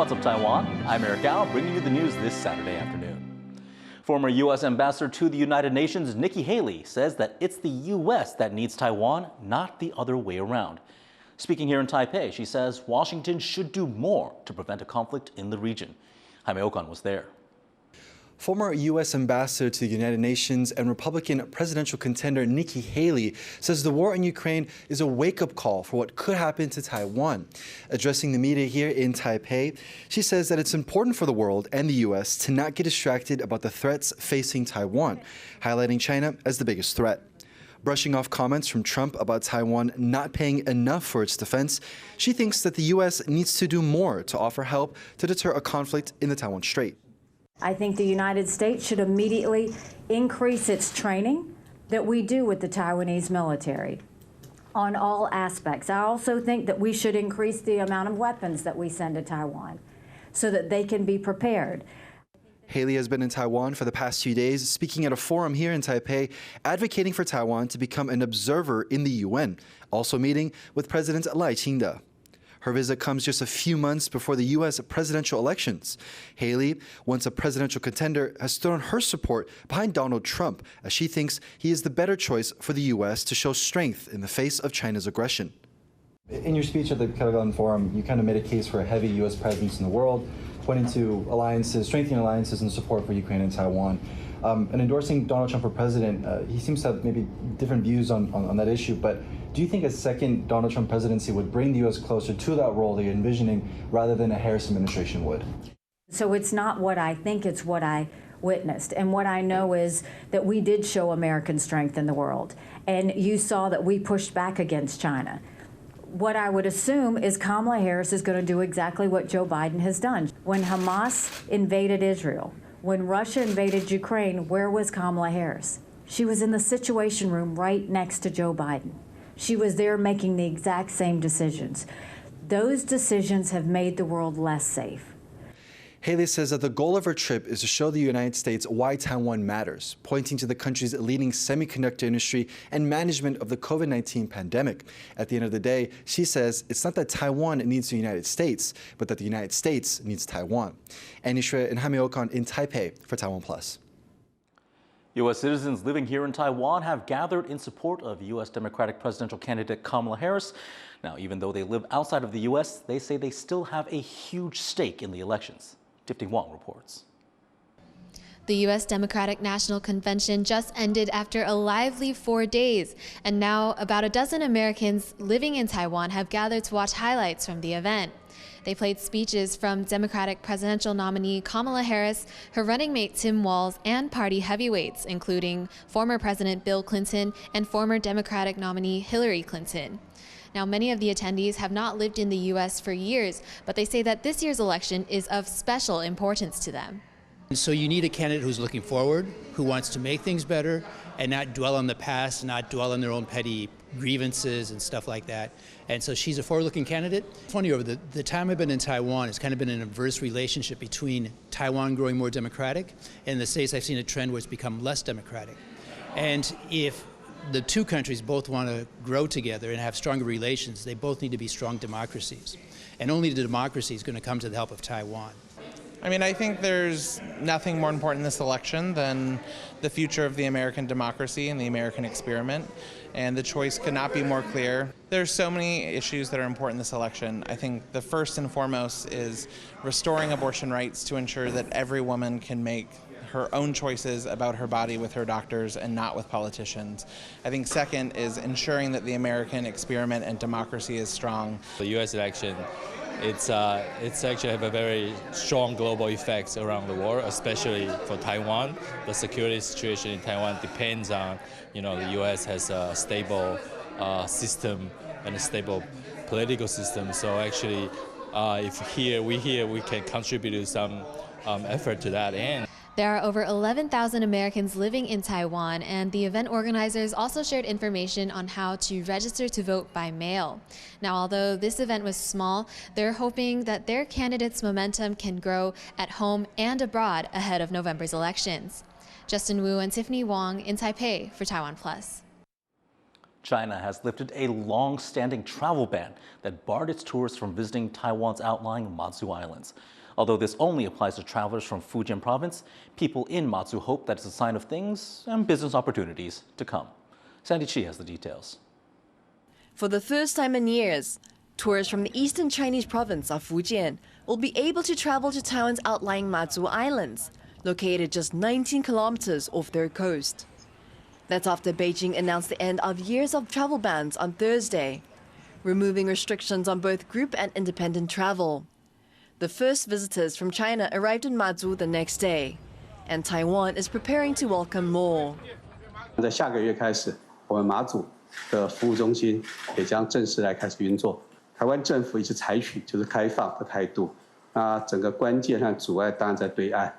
What's up, Taiwan? I'm Eric Al, bringing you the news this Saturday afternoon. Former U.S. Ambassador to the United Nations, Nikki Haley, says that it's the U.S. that needs Taiwan, not the other way around. Speaking here in Taipei, she says Washington should do more to prevent a conflict in the region. Jaime Ocon was there. Former U.S. Ambassador to the United Nations and Republican presidential contender Nikki Haley says the war in Ukraine is a wake-up call for what could happen to Taiwan. Addressing the media here in Taipei, she says that it's important for the world and the U.S. to not get distracted about the threats facing Taiwan, highlighting China as the biggest threat. Brushing off comments from Trump about Taiwan not paying enough for its defense, she thinks that the U.S. needs to do more to offer help to deter a conflict in the Taiwan Strait. I think the United States should immediately increase its training that we do with the Taiwanese military on all aspects. I also think that we should increase the amount of weapons that we send to Taiwan so that they can be prepared. Haley has been in Taiwan for the past few days, speaking at a forum here in Taipei, advocating for Taiwan to become an observer in the UN, also meeting with President Lai Ching-te. Her visit comes just a few months before the U.S. presidential elections. Haley, once a presidential contender, has thrown her support behind Donald Trump, as she thinks he is the better choice for the U.S. to show strength in the face of China's aggression. In your speech at the Kamala Forum, you kind of made a case for a heavy U.S. presence in the world, pointing to alliances, strengthening alliances and support for Ukraine and Taiwan. And endorsing Donald Trump for president, he seems to have maybe different views on that issue, but do you think a second Donald Trump presidency would bring the U.S. closer to that role that you're envisioning rather than a Harris administration would? So it's not what I think, it's what I witnessed. And what I know is that we did show American strength in the world. And you saw that we pushed back against China. What I would assume is Kamala Harris is going to do exactly what Joe Biden has done. When Hamas invaded Israel, when Russia invaded Ukraine, where was Kamala Harris? She was in the Situation Room right next to Joe Biden. She was there making the exact same decisions. Those decisions have made the world less safe. Haley says that the goal of her trip is to show the United States why Taiwan matters, pointing to the country's leading semiconductor industry and management of the COVID-19 pandemic. At the end of the day, she says it's not that Taiwan needs the United States, but that the United States needs Taiwan. Annie Shre and Jaime Ocon in Taipei for TaiwanPlus. U.S. citizens living here in Taiwan have gathered in support of U.S. Democratic presidential candidate Kamala Harris. Now, even though they live outside of the U.S., they say they still have a huge stake in the elections. Tifting Wong reports. The U.S. Democratic National Convention just ended after a lively 4 days, and now about a dozen Americans living in Taiwan have gathered to watch highlights from the event. They played speeches from Democratic presidential nominee Kamala Harris, her running mate Tim Walz, and party heavyweights, including former President Bill Clinton and former Democratic nominee Hillary Clinton. Now, many of the attendees have not lived in the U.S. for years, but they say that this year's election is of special importance to them. So you need a candidate who's looking forward, who wants to make things better, and not dwell on the past, not dwell on their own petty grievances and stuff like that. And so she's a forward-looking candidate. Funny, over the time I've been in Taiwan, it's kind of been an inverse relationship between Taiwan growing more democratic, and in the States I've seen a trend where it's become less democratic. And if the two countries both want to grow together and have stronger relations, they both need to be strong democracies. And only the democracy is going to come to the help of Taiwan. I mean, I think there's nothing more important in this election than the future of the American democracy and the American experiment, and the choice could not be more clear. There's so many issues that are important in this election. I think the first and foremost is restoring abortion rights to ensure that every woman can make her own choices about her body with her doctors and not with politicians. I think second is ensuring that the American experiment and democracy is strong. The U.S. election, it's actually have a very strong global effects around the world, especially for Taiwan. The security situation in Taiwan depends on, the U.S. has a stable system and a stable political system. So actually, if we can contribute to some effort to that end. There are over 11,000 Americans living in Taiwan, and the event organizers also shared information on how to register to vote by mail. Now, although this event was small, they're hoping that their candidates' momentum can grow at home and abroad ahead of November's elections. Justin Wu and Tiffany Wong in Taipei for TaiwanPlus. China has lifted a long-standing travel ban that barred its tourists from visiting Taiwan's outlying Matsu Islands. Although this only applies to travelers from Fujian province, people in Matsu hope that it's a sign of things and business opportunities to come. Sandy Chi has the details. For the first time in years, tourists from the eastern Chinese province of Fujian will be able to travel to Taiwan's outlying Matsu Islands, located just 19 kilometers off their coast. That's after Beijing announced the end of years of travel bans on Thursday, removing restrictions on both group and independent travel. The first visitors from China arrived in Matsu the next day, and Taiwan is preparing to welcome more. 在下个月开始，我们马祖的服务中心也将正式来开始运作。台湾政府一直采取就是开放的态度，那整个关键和阻碍当然在对岸，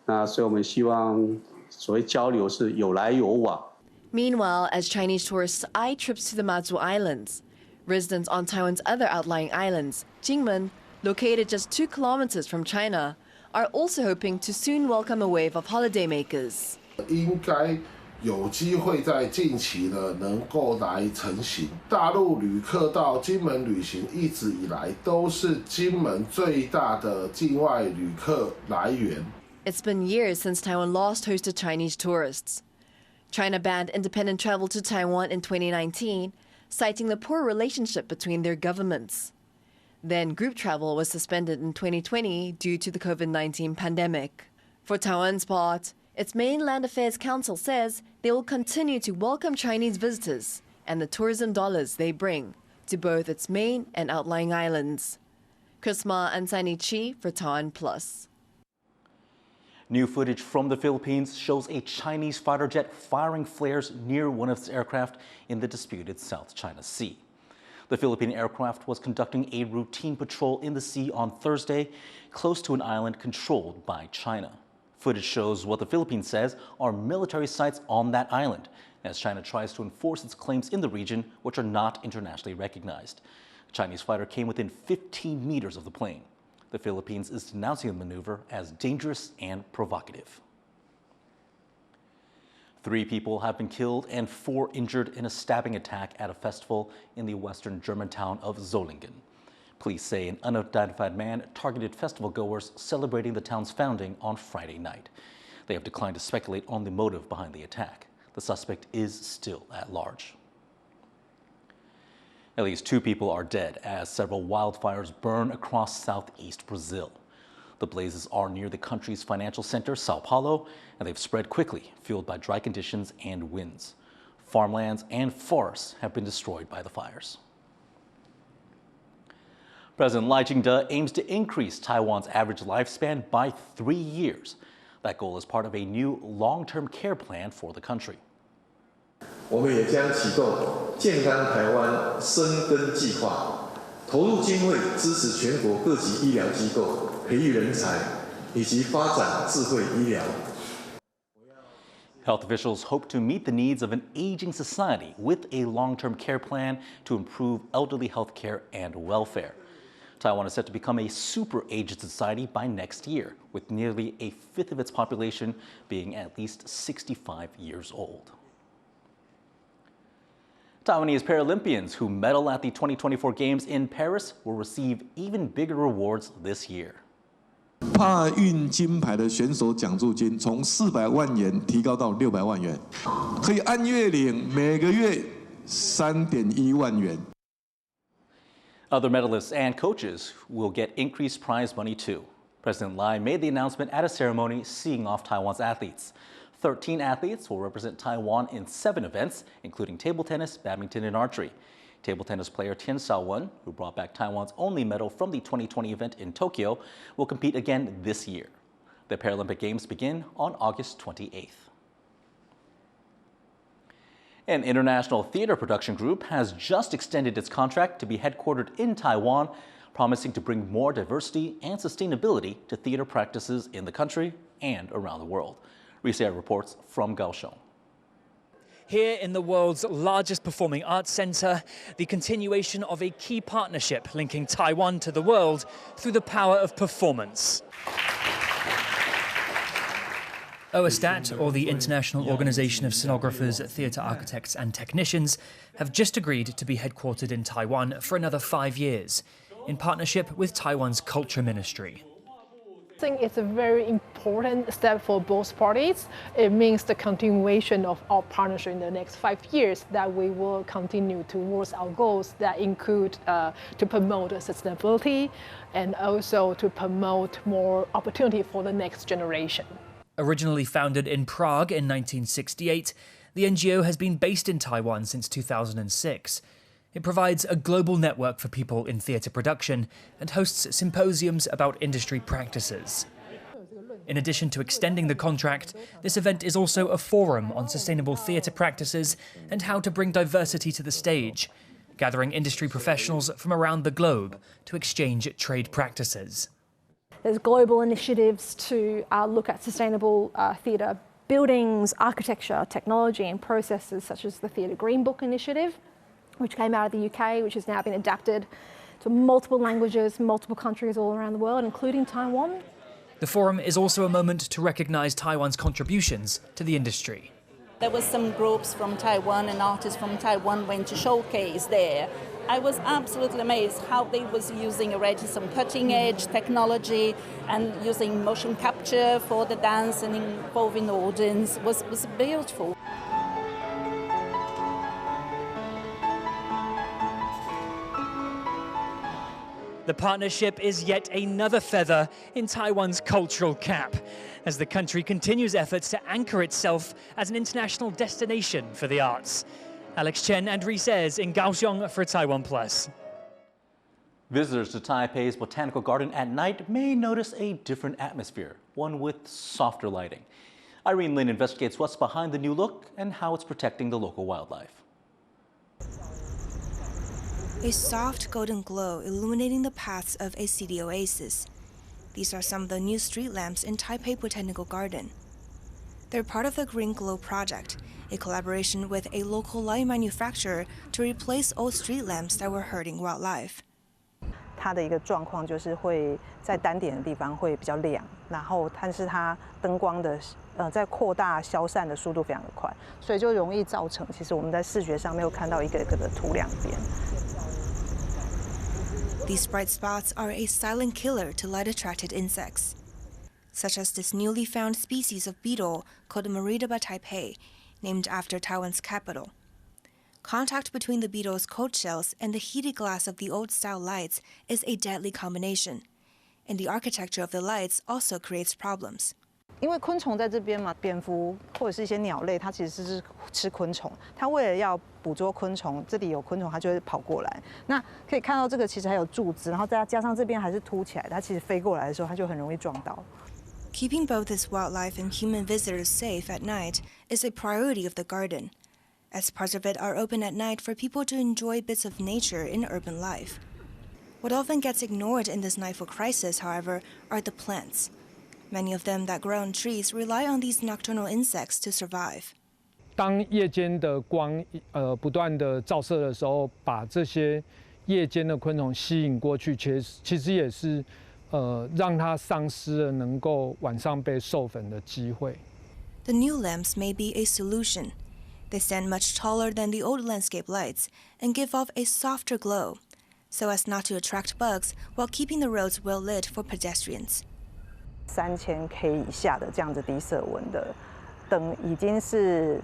那所以我们希望所谓交流是有来有往。 Meanwhile, as Chinese tourists eye trips to the Matsu Islands, residents on Taiwan's other outlying islands, Jinmen, located just 2 kilometers from China, are also hoping to soon welcome a wave of holidaymakers. 应该有机会在近期呢能够来成型。大陆旅客到金门旅行一直以来都是金门最大的境外旅客来源。 It's been years since Taiwan last hosted Chinese tourists. China banned independent travel to Taiwan in 2019, citing the poor relationship between their governments. Then group travel was suspended in 2020 due to the COVID-19 pandemic. For Taiwan's part, its Mainland Affairs Council says they will continue to welcome Chinese visitors and the tourism dollars they bring to both its main and outlying islands. Chris Ma and Sandy Chi for TaiwanPlus. New footage from the Philippines shows a Chinese fighter jet firing flares near one of its aircraft in the disputed South China Sea. The Philippine aircraft was conducting a routine patrol in the sea on Thursday, close to an island controlled by China. Footage shows what the Philippines says are military sites on that island, as China tries to enforce its claims in the region, which are not internationally recognized. A Chinese fighter came within 15 meters of the plane. The Philippines is denouncing the maneuver as dangerous and provocative. 3 people have been killed and 4 injured in a stabbing attack at a festival in the western German town of Solingen. Police say an unidentified man targeted festival goers celebrating the town's founding on Friday night. They have declined to speculate on the motive behind the attack. The suspect is still at large. At least 2 people are dead as several wildfires burn across southeast Brazil. The blazes are near the country's financial center, Sao Paulo, and they've spread quickly, fueled by dry conditions and winds. Farmlands and forests have been destroyed by the fires. President Lai Ching-te aims to increase Taiwan's average lifespan by 3 years. That goal is part of a new long-term care plan for the country. 我们也将启动健康台湾深耕计划，投入经费支持全国各级医疗机构培育人才，以及发展智慧医疗。 Health officials hope to meet the needs of an aging society with a long-term care plan to improve elderly health care and welfare. Taiwan is set to become a super-aged society by next year, with nearly a fifth of its population being at least 65 years old. Taiwanese Paralympians who medal at the 2024 Games in Paris will receive even bigger rewards this year. 帕运金牌的选手奖助金从400万元提高到600万元，可以按月领，每个月3.1万元。 Other medalists and coaches will get increased prize money too. President Lai made the announcement at a ceremony seeing off Taiwan's athletes. 13 athletes will represent Taiwan in 7 events, including table tennis, badminton, and archery. Table tennis player Tian Xiaowen, who brought back Taiwan's only medal from the 2020 event in Tokyo, will compete again this year. The Paralympic Games begin on August 28th. An international theater production group has just extended its contract to be headquartered in Taiwan, promising to bring more diversity and sustainability to theater practices in the country and around the world. Risa reports from Kaohsiung. Here in the world's largest performing arts centre, the continuation of a key partnership linking Taiwan to the world through the power of performance. OASTAT, or the International Organization of Scenographers, Theatre Architects and Technicians, have just agreed to be headquartered in Taiwan for another 5 years, in partnership with Taiwan's Culture Ministry. I think it's a very important step for both parties. It means the continuation of our partnership in the next 5 years, that we will continue towards our goals that include to promote sustainability and also to promote more opportunity for the next generation. Originally founded in Prague in 1968, the NGO has been based in Taiwan since 2006. It provides a global network for people in theatre production and hosts symposiums about industry practices. In addition to extending the contract, this event is also a forum on sustainable theatre practices and how to bring diversity to the stage, gathering industry professionals from around the globe to exchange trade practices. There's global initiatives to look at sustainable theatre buildings, architecture, technology and processes, such as the Theatre Green Book initiative, which came out of the UK, which has now been adapted to multiple languages, multiple countries all around the world, including Taiwan. The forum is also a moment to recognise Taiwan's contributions to the industry. There were some groups from Taiwan and artists from Taiwan went to showcase there. I was absolutely amazed how they was using already some cutting-edge technology and using motion capture for the dance and involving the audience. was beautiful. The partnership is yet another feather in Taiwan's cultural cap, as the country continues efforts to anchor itself as an international destination for the arts. Alex Chen and Rhys Ayres in Kaohsiung for TaiwanPlus. Visitors to Taipei's Botanical Garden at night may notice a different atmosphere, one with softer lighting. Irene Lin investigates what's behind the new look and how it's protecting the local wildlife. A soft golden glow illuminating the paths of a city oasis. These are some of the new street lamps in Taipei Botanical Garden. They're part of the Green Glow project, a collaboration with a local light manufacturer to replace old street lamps that were hurting wildlife. 它的一个状况就是会在单点的地方会比较亮，然后但是它灯光的在扩大消散的速度非常的快，所以就容易造成其实我们在视觉上没有看到一个一个的凸两边。 These bright spots are a silent killer to light-attracted insects, such as this newly found species of beetle called Meridaba taipei, named after Taiwan's capital. Contact between the beetle's coat shells and the heated glass of the old-style lights is a deadly combination, and the architecture of the lights also creates problems. 因为昆虫在这边嘛，蝙蝠或者是一些鸟类，它其实是吃昆虫。它为了要捕捉昆虫，这里有昆虫，它就会跑过来。那可以看到这个其实还有柱子，然后再加上这边还是凸起来，它其实飞过来的时候，它就很容易撞到。Keeping both its wildlife and human visitors safe at night is a priority of the garden, as parts of it are open at night for people to enjoy bits of nature in urban life. What often gets ignored in this nightfall crisis, however, are the plants. Many of them that grow on trees rely on these nocturnal insects to survive. 当夜间的光不断的照射的时候，把这些夜间的昆虫吸引过去，其实也是让它丧失了能够晚上被授粉的机会。The new lamps may be a solution. They stand much taller than the old landscape lights and give off a softer glow, so as not to attract bugs while keeping the roads well lit for pedestrians. 3000K 以下的这样子低色温的灯，已经是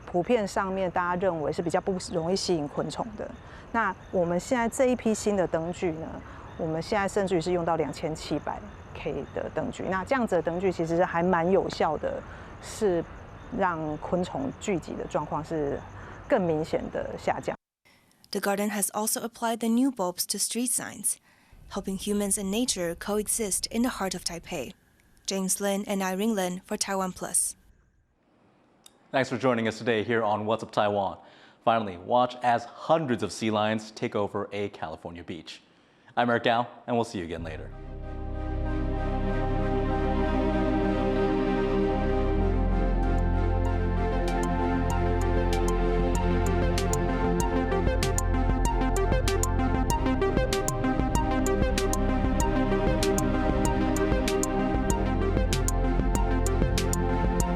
普遍上面大家认为是比较不容易吸引昆虫的。那我们现在这一批新的灯具呢，我们现在甚至于是用到2700K 的灯具。那这样子的灯具其实是还蛮有效的，是让昆虫聚集的状况是更明显的下降。The garden has also applied the new bulbs to street signs, helping humans and nature coexist in the heart of Taipei. James Lin and Irene Lin for TaiwanPlus. Thanks for joining us today here on What's Up Taiwan. Finally, watch as hundreds of sea lions take over a California beach. I'm Eric Gao, and we'll see you again later.